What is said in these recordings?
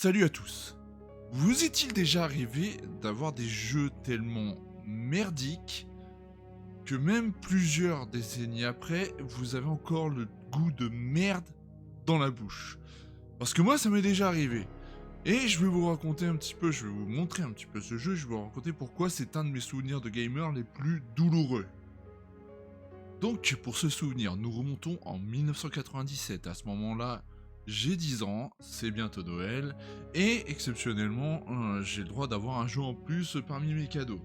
Salut à tous. Vous est-il déjà arrivé d'avoir des jeux tellement merdiques que même plusieurs décennies après, vous avez encore le goût de merde dans la bouche? Parce que moi, ça m'est déjà arrivé. Et je vais vous raconter un petit peu, je vais vous montrer un petit peu ce jeu, je vais vous raconter pourquoi c'est un de mes souvenirs de gamer les plus douloureux. Donc, pour ce souvenir, nous remontons en 1997. À ce moment-là, j'ai 10 ans, c'est bientôt Noël, et exceptionnellement, j'ai le droit d'avoir un jeu en plus parmi mes cadeaux.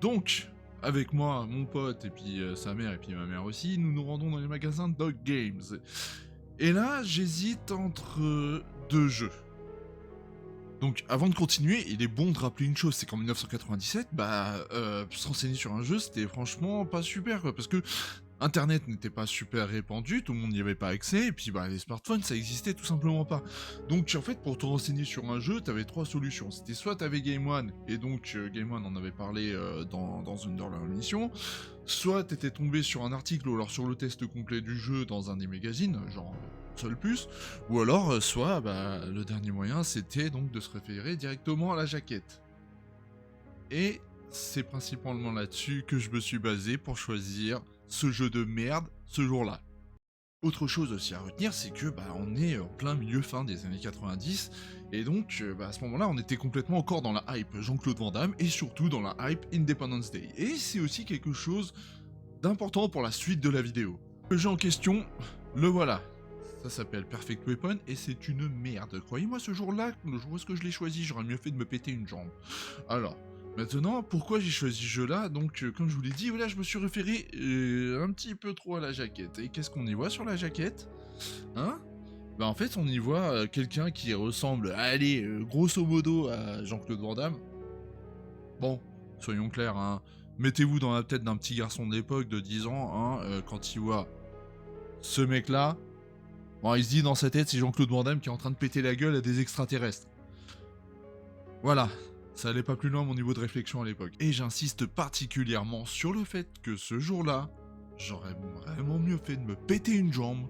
Donc, avec moi, mon pote, et puis sa mère, et puis ma mère aussi, nous nous rendons dans les magasins Dog Games. Et là, j'hésite entre deux jeux. Donc, avant de continuer, il est bon de rappeler une chose, c'est qu'en 1997, se renseigner sur un jeu, c'était franchement pas super, quoi, parce que Internet n'était pas super répandu, tout le monde n'y avait pas accès, et puis les smartphones, ça existait tout simplement pas. Donc en fait, pour te renseigner sur un jeu, t'avais trois solutions. C'était soit t'avais Game One, et donc Game One en avait parlé dans une de leurs émissions, soit t'étais tombé sur un article ou alors sur le test complet du jeu dans un des magazines, genre Seul Plus, ou alors soit le dernier moyen, c'était donc de se référer directement à la jaquette. Et c'est principalement là-dessus que je me suis basé pour choisir ce jeu de merde ce jour-là. Autre chose aussi à retenir, c'est que on est en plein milieu fin des années 90, et donc à ce moment-là, on était complètement encore dans la hype Jean-Claude Van Damme, et surtout dans la hype Independence Day. Et c'est aussi quelque chose d'important pour la suite de la vidéo. Le jeu en question, le voilà. Ça s'appelle Perfect Weapon, et c'est une merde. Croyez-moi, ce jour-là, le jour où est-ce que je l'ai choisi, j'aurais mieux fait de me péter une jambe. Alors, maintenant, pourquoi j'ai choisi ce jeu-là? Donc, comme je vous l'ai dit, voilà, je me suis référé un petit peu trop à la jaquette. Et qu'est-ce qu'on y voit sur la jaquette? Hein? En fait, on y voit quelqu'un qui ressemble, allez, grosso modo à Jean-Claude Van Damme. Bon, soyons clairs, hein. Mettez-vous dans la tête d'un petit garçon de l'époque de 10 ans, hein, quand il voit ce mec-là. Bon, il se dit dans sa tête, c'est Jean-Claude Van Damme qui est en train de péter la gueule à des extraterrestres. Voilà, ça allait pas plus loin mon niveau de réflexion à l'époque. Et j'insiste particulièrement sur le fait que ce jour-là, j'aurais vraiment mieux fait de me péter une jambe.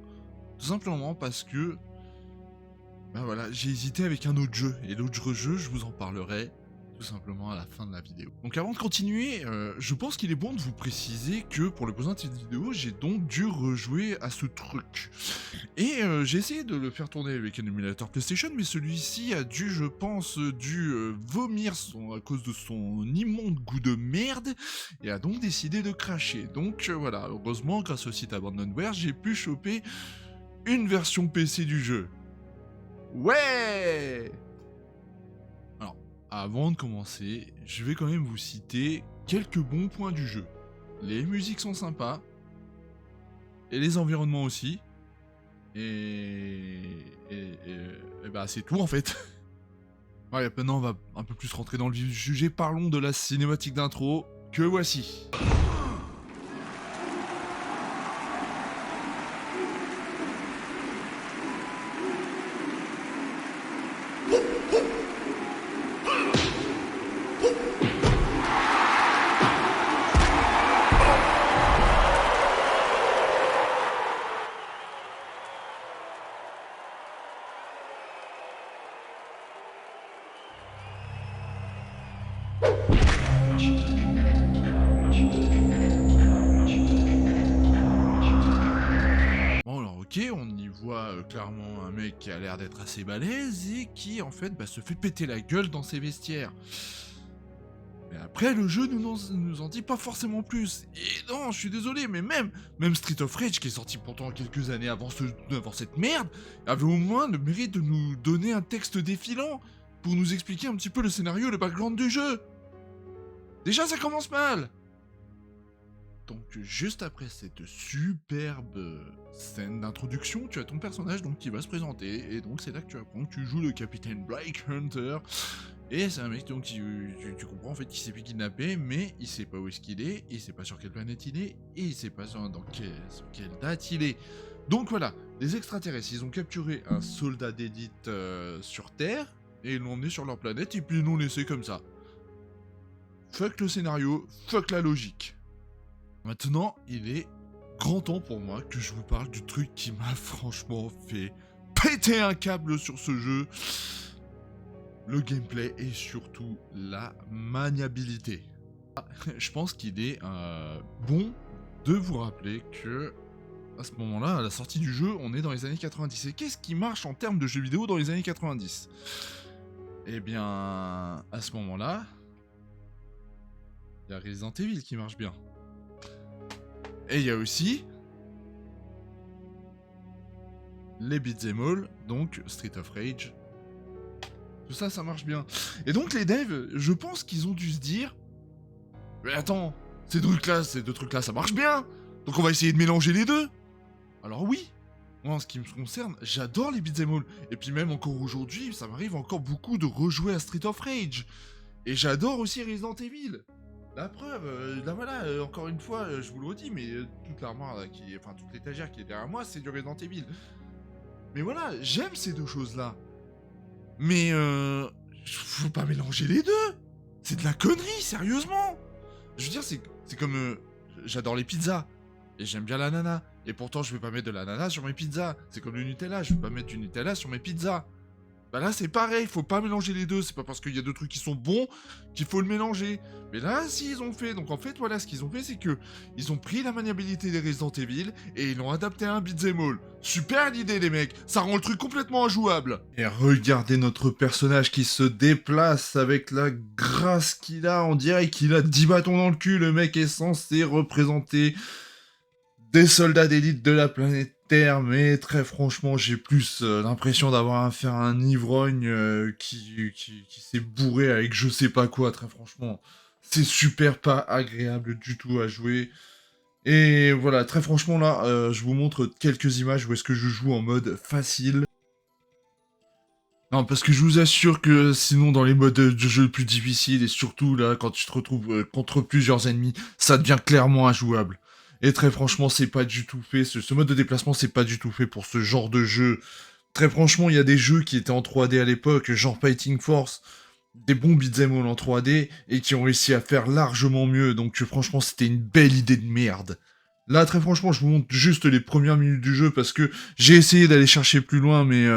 Tout simplement parce que, j'ai hésité avec un autre jeu. Et l'autre jeu, je vous en parlerai tout simplement à la fin de la vidéo. Donc avant de continuer, je pense qu'il est bon de vous préciser que pour le besoin de cette vidéo, j'ai donc dû rejouer à ce truc. Et j'ai essayé de le faire tourner avec un émulateur PlayStation, mais celui-ci a dû, je pense, vomir à cause de son immonde goût de merde, et a donc décidé de cracher. Donc voilà, heureusement, grâce au site Abandonware, j'ai pu choper une version PC du jeu. Ouais! Alors, avant de commencer, je vais quand même vous citer quelques bons points du jeu. Les musiques sont sympas, et les environnements aussi. C'est tout en fait. Ouais, maintenant on va un peu plus rentrer dans le vif du sujet. Parlons de la cinématique d'intro que voici. Bon alors ok, on y voit clairement un mec qui a l'air d'être assez balèze et qui en fait se fait péter la gueule dans ses vestiaires. Mais après le jeu nous en dit pas forcément plus. Et non, je suis désolé, mais même Street of Rage qui est sorti pourtant quelques années avant cette merde, avait au moins le mérite de nous donner un texte défilant pour nous expliquer un petit peu le scénario et le background du jeu. Déjà ça commence mal. Donc juste après cette superbe scène d'introduction, tu as ton personnage donc qui va se présenter, et donc c'est là que tu apprends que tu joues le capitaine Blake Hunter, et c'est un mec donc tu comprends en fait qu'il s'est fait kidnapper, mais il sait pas où est-ce qu'il est, il sait pas sur quelle planète il est, et il sait pas sur quelle date il est. Donc voilà, les extraterrestres, ils ont capturé un soldat d'élite sur Terre, et ils l'ont emmené sur leur planète, et puis ils l'ont laissé comme ça. Fuck le scénario, fuck la logique. Maintenant, il est grand temps pour moi que je vous parle du truc qui m'a franchement fait péter un câble sur ce jeu. le gameplay et surtout la maniabilité. Je pense qu'il est bon de vous rappeler que à ce moment-là, à la sortie du jeu, on est dans les années 90. Et qu'est-ce qui marche en termes de jeux vidéo dans les années 90? Eh bien, à ce moment-là, il y a Resident Evil qui marche bien. Et il y a aussi les beat'em all, donc Street of Rage. Tout ça, ça marche bien. Et donc les devs, je pense qu'ils ont dû se dire, mais attends, ces deux trucs-là, ça marche bien. Donc on va essayer de mélanger les deux. Alors oui, moi en ce qui me concerne, j'adore les beat'em all. Et puis même encore aujourd'hui, ça m'arrive encore beaucoup de rejouer à Street of Rage. Et j'adore aussi Resident Evil. La preuve, là voilà, encore une fois, je vous le redis, mais toute l'armoire, là, enfin toute l'étagère qui est derrière moi, c'est du Resident Evil. Mais voilà, j'aime ces deux choses-là. Mais faut pas mélanger les deux. C'est de la connerie, sérieusement. Je veux dire, c'est comme... j'adore les pizzas. Et j'aime bien l'ananas. Et pourtant, je vais pas mettre de l'ananas sur mes pizzas. C'est comme le Nutella, je vais pas mettre du Nutella sur mes pizzas. Bah là, c'est pareil, faut pas mélanger les deux. C'est pas parce qu'il y a deux trucs qui sont bons qu'il faut le mélanger. Mais là, si, ils ont fait. Donc en fait, voilà, ce qu'ils ont fait, c'est que ils ont pris la maniabilité des Resident Evil et ils l'ont adapté à un beat'em all. Super l'idée, les mecs. Ça rend le truc complètement injouable. Et regardez notre personnage qui se déplace avec la grâce qu'il a. On dirait qu'il a 10 bâtons dans le cul. Le mec est censé représenter des soldats d'élite de la planète Terre, mais très franchement, j'ai plus l'impression d'avoir affaire à un ivrogne qui s'est bourré avec je sais pas quoi, très franchement. C'est super pas agréable du tout à jouer. Et voilà, très franchement là, je vous montre quelques images où est-ce que je joue en mode facile. Non, parce que je vous assure que sinon dans les modes de jeu plus difficiles, et surtout là, quand tu te retrouves contre plusieurs ennemis, ça devient clairement injouable. Et très franchement, c'est pas du tout fait, ce mode de déplacement, c'est pas du tout fait pour ce genre de jeu. Très franchement, il y a des jeux qui étaient en 3D à l'époque, genre Fighting Force, des bons beat'em all en 3D, et qui ont réussi à faire largement mieux, donc franchement, c'était une belle idée de merde. Là, très franchement, je vous montre juste les premières minutes du jeu, parce que j'ai essayé d'aller chercher plus loin, mais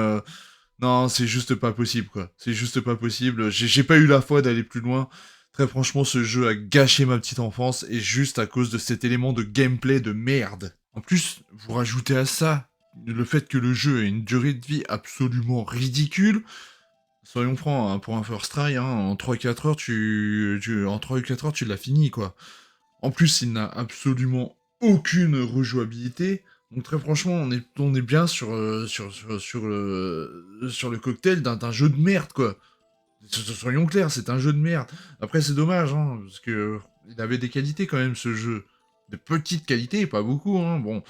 non, c'est juste pas possible, quoi. C'est juste pas possible, j'ai pas eu la foi d'aller plus loin. Très franchement, ce jeu a gâché ma petite enfance, et juste à cause de cet élément de gameplay de merde. En plus, vous rajoutez à ça le fait que le jeu ait une durée de vie absolument ridicule. Soyons francs, hein, pour un first try, hein, en 3-4 heures, en 3 ou 4 heures, tu l'as fini, quoi. En plus, il n'a absolument aucune rejouabilité. Donc très franchement, on est bien sur le cocktail d'un jeu de merde, quoi. Soyons clairs, c'est un jeu de merde. Après, c'est dommage, hein, parce que il avait des qualités quand même, ce jeu. De petites qualités, pas beaucoup, hein. Bon,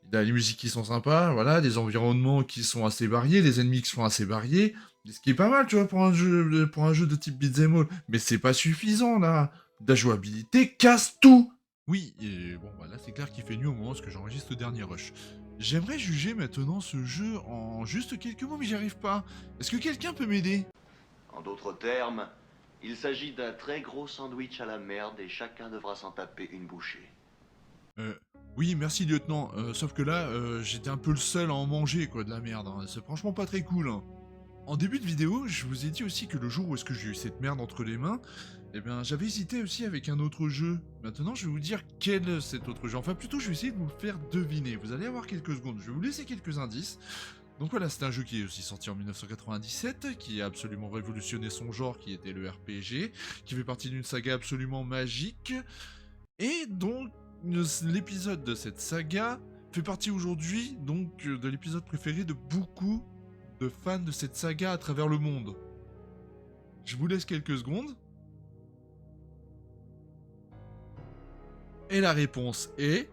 il a les musiques qui sont sympas, voilà, des environnements qui sont assez variés, des ennemis qui sont assez variés. Ce qui est pas mal, tu vois, pour un jeu de type beat'em all. Mais c'est pas suffisant, là. La jouabilité casse tout. Oui, et bon, bah là, c'est clair qu'il fait nuit au moment où j'enregistre le dernier rush. J'aimerais juger maintenant ce jeu en juste quelques mots, mais j'y arrive pas. Est-ce que quelqu'un peut m'aider? En d'autres termes, il s'agit d'un très gros sandwich à la merde et chacun devra s'en taper une bouchée. Oui, merci lieutenant, sauf que là, j'étais un peu le seul à en manger, quoi, de la merde, hein. C'est franchement pas très cool, hein. En début de vidéo, je vous ai dit aussi que le jour où est-ce que j'ai eu cette merde entre les mains, eh bien, j'avais hésité aussi avec un autre jeu. Maintenant, je vais vous dire quel est cet autre jeu. Enfin, plutôt, je vais essayer de vous le faire deviner. Vous allez avoir quelques secondes. Je vais vous laisser quelques indices. Donc voilà, c'est un jeu qui est aussi sorti en 1997, qui a absolument révolutionné son genre, qui était le RPG, qui fait partie d'une saga absolument magique, et donc l'épisode de cette saga fait partie aujourd'hui donc de l'épisode préféré de beaucoup de fans de cette saga à travers le monde. Je vous laisse quelques secondes. Et la réponse est...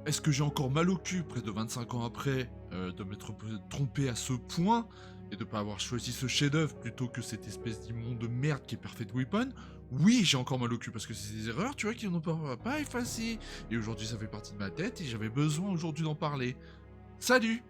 Est-ce que j'ai encore mal au cul, près de 25 ans après, de m'être trompé à ce point, et de pas avoir choisi ce chef-d'œuvre plutôt que cette espèce d'immonde de merde qui est Perfect Weapon? Oui, j'ai encore mal au cul, parce que c'est des erreurs, tu vois, qui n'ont pas effacé. Et aujourd'hui, ça fait partie de ma tête, et j'avais besoin aujourd'hui d'en parler. Salut!